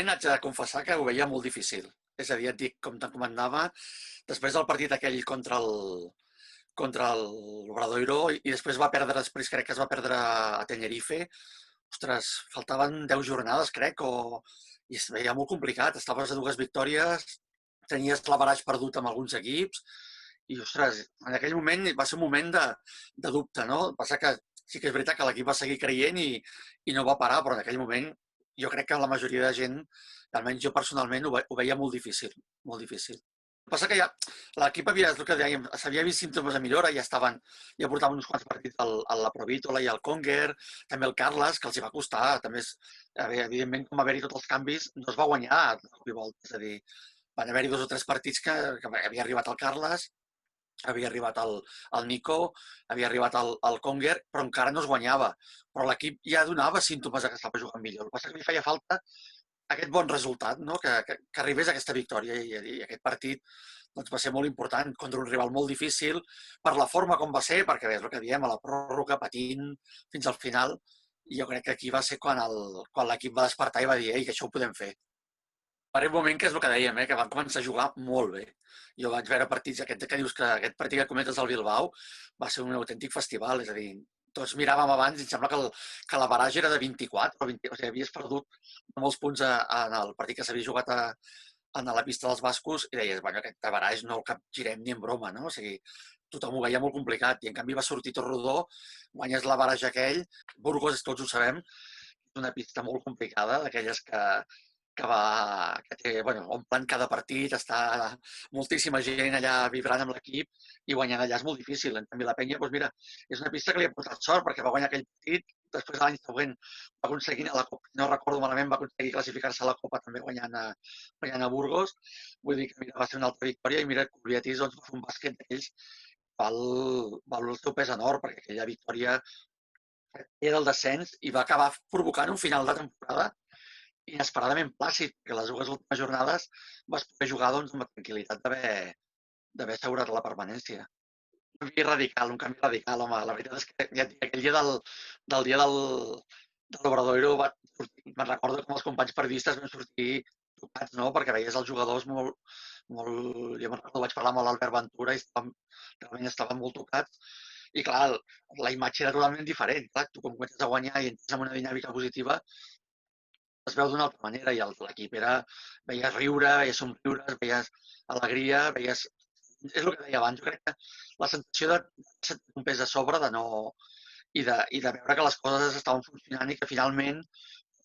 moment haig de confessar que ho veia molt difícil. És a dir, et dic, com te'n comentava, després del partit aquell contra l'Obradoiro i després va perdre, després crec que es va perdre a Tenerife. Ostres, faltaven 10 jornades, crec, i es veia molt complicat. Estaves a 2 victòries, tenies l'averaix perdut amb alguns equips i, ostres, en aquell moment va ser un moment de dubte, no? Passa que sí que és veritat que l'equip va seguir creient i no va parar, però en aquell moment jo crec que la majoria de gent, almenys jo personalment, ho veia molt difícil, molt difícil. El que passa que ja l'equip havia, és el que dèiem, s'havia vist símptomes de millora, ja portaven uns quants partits a la Provítola i al Cònguer, també el Carles, que els hi va costar, també evidentment, com haver-hi tots els canvis, no es va guanyar de cop i volta, és a dir, van haver-hi 2 o 3 partits que havia arribat el Carles, havia arribat el Nico, havia arribat el Cònguer, però encara no es guanyava. Però l'equip ja donava símptomes que estava jugant millor. El que passa que li feia falta aquest bon resultat, no? Que arribés a aquesta victòria i aquest partit doncs, va ser molt important contra un rival molt difícil per la forma com va ser, perquè és el que diem, a la pròrroga, patint fins al final, i jo crec que aquí va ser quan l'equip va despertar i va dir que això ho podem fer. Per un moment que és el que dèiem, que van començar a jugar molt bé. Jo vaig veure partits, aquest que dius que aquest partit que comentes del Bilbao va ser un autèntic festival, és a dir, tots miràvem abans i em sembla que la baraja era de 24 o 20, o sigui, havies perdut molts punts en el partit que s'havia jugat a la pista dels bascos i deies, bueno, aquest baraix no el capgirem ni en broma, no? O sigui, tothom ho veia molt complicat i en canvi va sortir tot rodó, guanyes la baraja aquell, Burgos tots ho sabem, és una pista molt complicada, d'aquelles que té, bueno, omplen cada partit, està moltíssima gent allà vibrant amb l'equip i guanyant allà és molt difícil. En canvi, la Penya, doncs mira, és una pista que li ha portat sort perquè va guanyar aquell partit, després l'any següent va aconseguir a la Copa, no recordo malament, va aconseguir classificar-se a la Copa també guanyant a Burgos. Vull dir que mira, va ser una altra victòria i mira, Kuliatis doncs, va fer un bàsquet d'ells val el seu pes en or perquè aquella victòria era el descens i va acabar provocant un final de temporada inesperadament plàcid, perquè les 2 últimes jornades vas poder jugar doncs, amb la tranquil·litat d'haver assegurat la permanència. Un canvi radical, home. La veritat és que ja et dic, aquell dia del dia de l'Obradoiro me'n recordo com els companys periodistes van sortir tocats, no? Perquè veies els jugadors molt... Jo me'n recordo, vaig parlar amb l'Albert Ventura i realment estaven molt tocats. I clar, la imatge era totalment diferent. Clar, tu quan comences a guanyar i entres en una dinàmica positiva, es veu d'una altra manera i l'equip era... Veies riure, veies somriures, veies alegria, veies... És el que deia abans, jo crec que la sensació de sentir un pes a sobre i de veure que les coses estaven funcionant i que finalment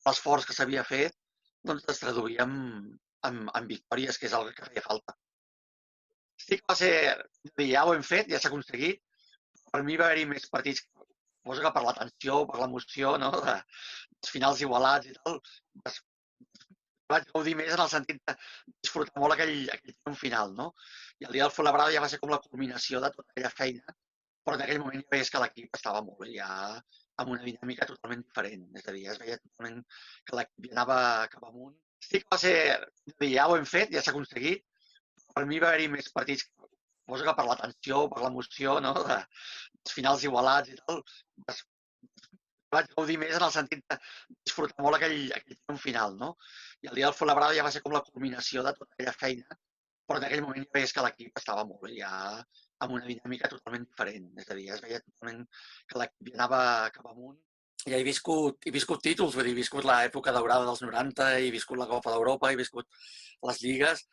l'esforç que s'havia fet doncs es traduïa en victòries, que és el que feia falta. Sí que va ser... Ja ho hem fet, ja s'ha aconseguit. Per mi va haver-hi més partits suposo que per la tensió, per l'emoció, no? dels finals igualats i tal, vaig gaudir més en el sentit de disfrutar molt aquell triomf final, no? I el dia del Fuenlabrada ja va ser com la culminació de tota aquella feina, però en aquell moment ja veies que l'equip estava molt bé, ja amb una dinàmica totalment diferent. És a dir, es veia totalment que l'equip ja anava cap amunt. Sí que va ser... Ja ho hem fet, ja s'ha aconseguit. Per mi va haver-hi més partits, suposo que per la tensió, per l'emoció, no? dels finals igualats i tal, vaig gaudir més en el sentit de disfrutar molt aquell triomf final, no? I el dia del Fuenlabrada ja va ser com la culminació de tota aquella feina, però en aquell moment ja veies que l'equip estava molt bé, ja amb una dinàmica totalment diferent. És a dir, es veia totalment que l'equip ja anava cap amunt. Ja he viscut títols, vull dir, he viscut l'època daurada dels 90, he viscut la Copa d'Europa, he viscut les lligues,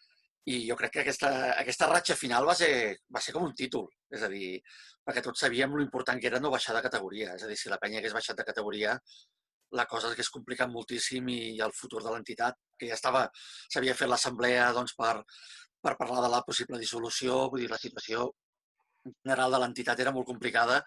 i jo crec que aquesta ratxa final va ser com un títol. És a dir, perquè tots sabíem l'important que era no baixar de categoria. És a dir, si la penya hagués baixat de categoria, la cosa s'hagués complicat moltíssim i el futur de l'entitat, que ja s'havia fet l'assemblea doncs, per parlar de la possible dissolució, vull dir, la situació general de l'entitat era molt complicada